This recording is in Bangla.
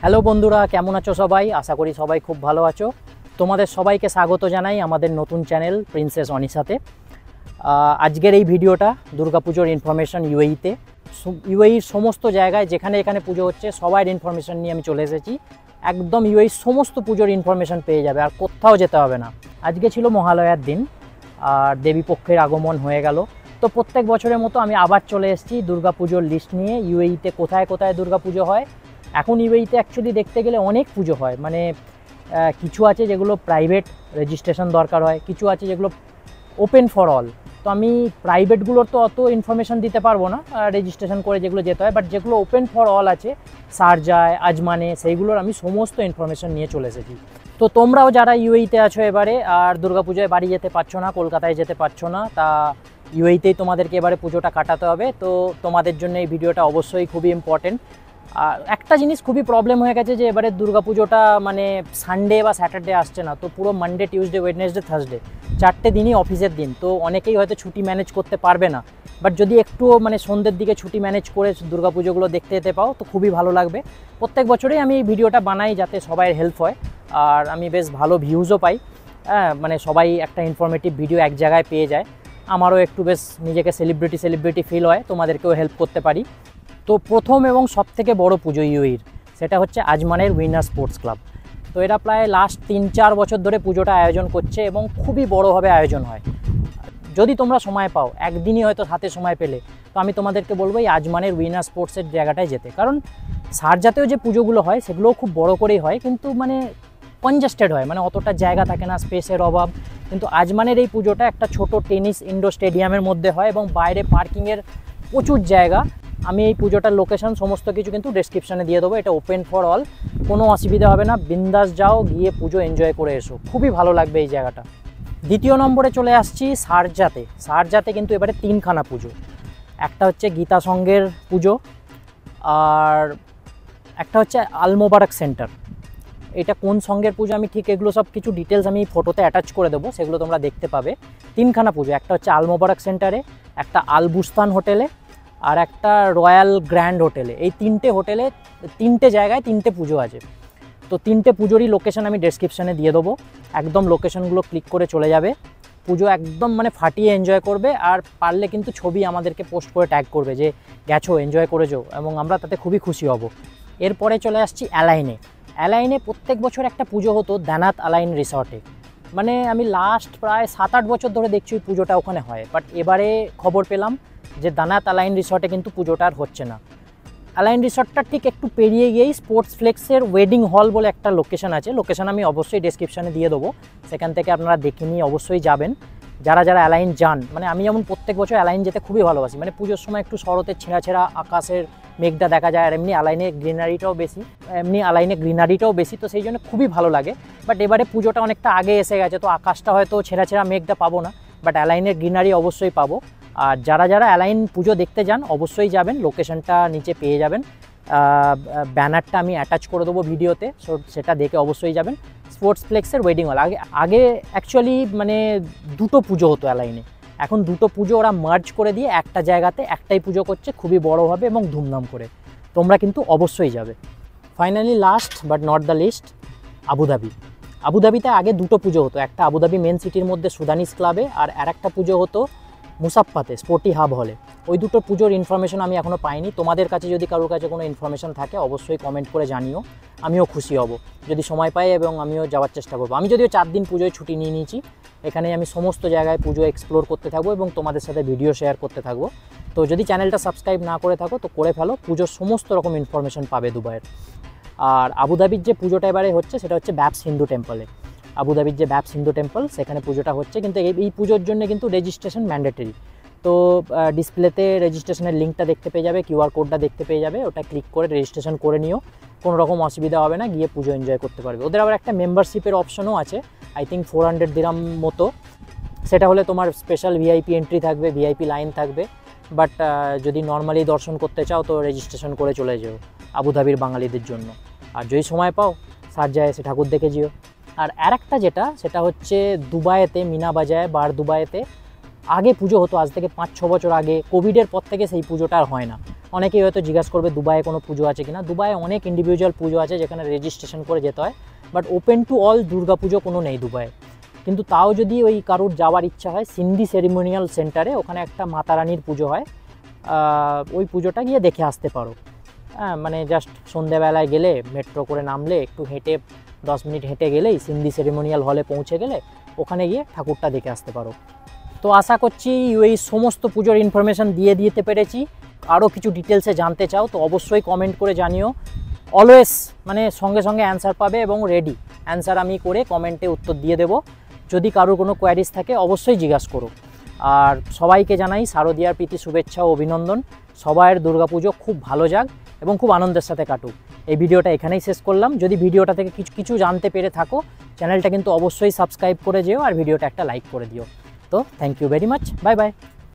হ্যালো বন্ধুরা, কেমন আছো সবাই? আশা করি সবাই খুব ভালো আছো। তোমাদের সবাইকে স্বাগত জানাই আমাদের নতুন চ্যানেল প্রিন্সেস অনিশাতে। আজকের এই ভিডিওটা দুর্গাপুজোর ইনফরমেশন ইউএইতে, ইউএইর সমস্ত জায়গায় যেখানে এখানে পুজো হচ্ছে সবার ইনফরমেশন নিয়ে আমি চলে এসেছি। একদম ইউএইর সমস্ত পুজোর ইনফরমেশন পেয়ে যাবে, আর কোথাও যেতে হবে না। আজকে ছিল মহালয়ার দিন আর দেবীপক্ষের আগমন হয়ে গেল। তো প্রত্যেক বছরের মতো আমি আবার চলে এসেছি দুর্গাপুজোর লিস্ট নিয়ে। ইউএইতে কোথায় কোথায় দুর্গাপুজো হয়। এখন ইউএইতে অ্যাকচুয়ালি দেখতে গেলে অনেক পুজো হয়, মানে কিছু আছে যেগুলো প্রাইভেট রেজিস্ট্রেশন দরকার হয়, কিছু আছে যেগুলো ওপেন ফর অল। তো আমি প্রাইভেটগুলোর তো অত ইনফরমেশান দিতে পারবো না, রেজিস্ট্রেশন করে যেগুলো যেতে হয়, বাট যেগুলো ওপেন ফর অল আছে শারজায়, আজমানে, সেইগুলোর আমি সমস্ত ইনফরমেশান নিয়ে চলে এসেছি। তো তোমরাও যারা ইউএইতে আছো এবারে আর দুর্গাপুজোয় বাড়ি যেতে পারছো না, কলকাতায় যেতে পারছো না, তা ইউএইতেই তোমাদেরকে এবারে পুজোটা কাটাতে হবে। তো তোমাদের জন্য এই ভিডিওটা অবশ্যই খুবই ইম্পর্টেন্ট। আর একটা জিনিস খুবই প্রবলেম হয়ে গেছে যে এবারে দুর্গাপুজোটা মানে সানডে বা স্যাটারডে আসছে না, তো পুরো মানডে, টিউসডে, ওয়েডনেসডে, থার্সডে 4টে দিনই অফিসের দিন। তো অনেকেই হয়তো ছুটি ম্যানেজ করতে পারবে না, বাট যদি একটুও মানে সন্ধ্যের দিকে ছুটি ম্যানেজ করে দুর্গাপুজোগুলো দেখতে যেতে পাও তো খুবই ভালো লাগবে। প্রত্যেক বছরেই আমি এই ভিডিওটা বানাই যাতে সবাইয়ের হেল্প হয়, আর আমি বেশ ভালো ভিউজও পাই। মানে সবাই একটা ইনফরমেটিভ ভিডিও এক জায়গায় পেয়ে যায়। আমারও একটু বেশ নিজেকে সেলিব্রিটি ফিল হয়, তোমাদেরকেও হেল্প করতে পারি। তো প্রথম এবং সবথেকে বড় পুজো ইউএইর, সেটা হচ্ছে আজমানের উইনার স্পোর্টস ক্লাব। তো এরা প্রায় লাস্ট 3-4 বছর ধরে পুজোটা আয়োজন করছে এবং খুবই বড়োভাবে আয়োজন হয়। যদি তোমরা সময় পাও, একদিনই হয়তো হাতে সময় পেলে, তো আমি তোমাদেরকে বলবো এই আজমানের উইনার স্পোর্টসের জায়গাটায় যেতে। কারণ শারজাতেও যে পুজোগুলো হয় সেগুলোও খুব বড় করেই হয়, কিন্তু মানে কনজাস্টেড হয়, মানে অতটা জায়গা থাকে না, স্পেসের অভাব। কিন্তু আজমানের এই পুজোটা একটা ছোট টেনিস ইনডোর স্টেডিয়ামের মধ্যে হয় এবং বাইরে পার্কিংয়ের প্রচুর জায়গা। আমি এই পুজোটার লোকেশন সমস্ত কিছু কিন্তু ডেসক্রিপশানে দিয়ে দেবো। এটা ওপেন ফর অল, কোনো অসুবিধা হবে না, বিন্দাস যাও, গিয়ে পুজো এনজয় করে এসো, খুবই ভালো লাগবে এই জায়গাটা। দ্বিতীয় নম্বরে চলে আসছি শারজাতে। শারজাতে কিন্তু এবারে 3খানা পুজো। একটা হচ্ছে গীতা সংঘের পুজো, আর একটা হচ্ছে আল মোবারক সেন্টার। এটা কোন সংঘের পুজো আমি ঠিক এগুলো সব কিছু ডিটেলস আমি ফটোতে অ্যাটাচ করে দেবো, সেগুলো তোমরা দেখতে পাবে। 3খানা পুজো, একটা হচ্ছে আল মোবারক সেন্টারে, একটা আল বুস্তান হোটেলে, আর একটা রয়্যাল গ্র্যান্ড হোটেলে। এই 3টে হোটেলে 3টে জায়গায় 3টে পুজো আছে। তো 3টে পুজোরই লোকেশন আমি ডেসক্রিপশানে দিয়ে দেবো। একদম লোকেশনগুলো ক্লিক করে চলে যাবে, পুজো একদম মানে ফাটিয়ে এনজয় করবে। আর পারলে কিন্তু ছবি আমাদেরকে পোস্ট করে ট্যাগ করবে যে গেছো, এনজয় করেছো, এবং আমরা তাতে খুবই খুশি হব। এরপরে চলে আসছি অ্যালাইনে। অ্যালাইনে প্রত্যেক বছর একটা পুজো হতো দানাত অ্যালাইন রিসর্টে। মানে আমি লাস্ট প্রায় 7-8 বছর ধরে দেখছি ওই পুজোটা ওখানে হয়, বাট এবারে খবর পেলাম যে দানাত অ্যালাইন রিসর্টে কিন্তু পুজোটা আর হচ্ছে না। অ্যালাইন রিসর্টটা ঠিক একটু পেরিয়ে গিয়েই স্পোর্টস ফ্লেক্সের ওয়েডিং হল বলে একটা লোকেশন আছে। লোকেশন আমি অবশ্যই ডেসক্রিপশানে দিয়ে দেবো, সেখান থেকে আপনারা দেখে নিয়ে অবশ্যই যাবেন। যারা যারা অ্যালাইন যান, মানে আমি যেমন প্রত্যেক বছর অ্যালাইন যেতে খুবই ভালোবাসি। মানে পুজোর সময় একটু শরতের ছেঁড়া আকাশের মেঘটা দেখা যায়, আর এমনি অ্যালাইনে গ্রিনারিটাও বেশি, তো সেই জন্য খুবই ভালো লাগে। বাট এবারে পুজোটা অনেকটা আগে এসে গেছে, তো আকাশটা হয়তো ছেঁড়া মেঘটা পাবো না, বাট অ্যালাইনের গ্রিনারি অবশ্যই পাবো। আর যারা যারা অ্যালাইন পুজো দেখতে যান অবশ্যই যাবেন, লোকেশনটা নিচে পেয়ে যাবেন। ব্যানারটা আমি অ্যাটাচ করে দেবো ভিডিওতে, সো সেটা দেখে অবশ্যই যাবেন। স্পোর্টস ফ্লেক্সের ওয়েডিং হল। আগে অ্যাকচুয়ালি মানে 2টো পুজো হতো অ্যালাইনে, এখন 2টো পুজো ওরা মার্জ করে দিয়ে একটা জায়গাতে একটাই পুজো করছে, খুবই বড়োভাবে এবং ধুমধাম করে। তোমরা কিন্তু অবশ্যই যাবে। Finally last but not the least, Abu Dhabi. আবুধাবিতে আগে 2টো পুজো হতো, একটা আবুধাবি মেন সিটির মধ্যে সুদানিস ক্লাবে, আর একটা পুজো হতো মুসাফফাতে স্পোর্টি হাব হলে। ওই 2টো পুজোর ইনফরমেশন আমি এখনও পাইনি। তোমাদের কাছে যদি কারোর কাছে কোনো ইনফরমেশন থাকে অবশ্যই কমেন্ট করে জানিও, আমিও খুশি হব যদি সময় পাই, এবং আমিও যাওয়ার চেষ্টা করবো। আমি যদিও 4 দিন পুজোয় ছুটি নিয়ে নিয়েছি, এখানে আমি সমস্ত জায়গায় পুজো এক্সপ্লোর করতে থাকবো এবং তোমাদের সাথে ভিডিও শেয়ার করতে থাকবো। তো যদি চ্যানেলটা সাবস্ক্রাইব না করে থাকো তো করে ফেলো, পুজোর সমস্ত রকম ইনফরমেশন পাবে দুবাইয়ের। আর আবুধাবির যে পুজোটা এবারে হচ্ছে সেটা হচ্ছে ব্যাপস হিন্দু টেম্পলে। আবুধাবির যে ব্যাপস হিন্দু টেম্পল, সেখানে পুজোটা হচ্ছে, কিন্তু এই পুজোর জন্য কিন্তু রেজিস্ট্রেশন ম্যান্ডেটরি। তো ডিসপ্লেতে রেজিস্ট্রেশনের লিঙ্কটা দেখতে পেয়ে যাবে, কিউআর কোডটা দেখতে পেয়ে যাবে, ওটা ক্লিক করে রেজিস্ট্রেশন করে নিও, কোনো রকম অসুবিধা হবে না, গিয়ে পুজো এনজয় করতে পারবে। ওদের আবার একটা মেম্বারশিপের অপশনও আছে, আই থিঙ্ক 400 দিরহাম মতো। সেটা হলে তোমার স্পেশাল ভিআইপি এন্ট্রি থাকবে, ভিআইপি লাইন থাকবে। বাট যদি নর্মালি দর্শন করতে চাও তো রেজিস্ট্রেশন করে চলে যেও আবুধাবির বাঙালিদের জন্য। আর যদি সময় পাও শারজায় এসে ঠাকুর দেখে যেও। আর একটা যেটা, সেটা হচ্ছে দুবাইতে মিনা বাজায় বার দুবাইতে আগে পুজো হতো, আজ থেকে 5-6 বছর আগে। কোভিডের পর থেকে সেই পুজোটা আর হয় না। অনেকেই হয়তো জিজ্ঞাসা করবে দুবাইয়ে কোনো পুজো আছে কিনা। দুবাইয়ে অনেক ইন্ডিভিজুয়াল পুজো আছে যেখানে রেজিস্ট্রেশন করে যেতে হয়, but open to all Durga পুজো কোনো নেই দুবাইয়ে। কিন্তু তাও যদি ওই কারুর যাওয়ার ইচ্ছা হয়, সিন্ধি সেরিমোনিয়াল সেন্টারে ওখানে একটা মাতা রানীর পুজো হয়, ওই পুজোটা গিয়ে দেখে আসতে পারো। হ্যাঁ, মানে জাস্ট সন্ধ্যেবেলায় গেলে মেট্রো করে নামলে একটু হেঁটে 10 মিনিট হেঁটে গেলেই সিন্ধি সেরিমোনিয়াল হলে পৌঁছে গেলে ওখানে গিয়ে ঠাকুরটা দেখে আসতে পারো। তো আশা করছি এই সমস্ত পুজোর ইনফরমেশান দিয়ে দিতে পেরেছি। আরও কিছু ডিটেলসে জানতে চাও তো অবশ্যই কমেন্ট করে জানিও। অলওয়েজ মানে সঙ্গে সঙ্গে অ্যান্সার পাবে এবং রেডি অ্যান্সার আমি করে কমেন্টে উত্তর দিয়ে দেবো। যদি কারোর কোনো কোয়ারিজ থাকে অবশ্যই জিজ্ঞাসা করো। আর সবাইকে জানাই শারদীয়ার প্রীতি শুভেচ্ছা ও অভিনন্দন। সবাইয়ের দুর্গাপুজো খুব ভালো যাক এবং খুব আনন্দের সাথে কাটুক। এই ভিডিওটা এখানেই শেষ করলাম। যদি ভিডিওটা থেকে কিছু জানতে পেরে থাকো, চ্যানেলটা কিন্তু অবশ্যই সাবস্ক্রাইব করে যেও আর ভিডিওটা একটা লাইক করে দিও। তো thank you very much, bye by.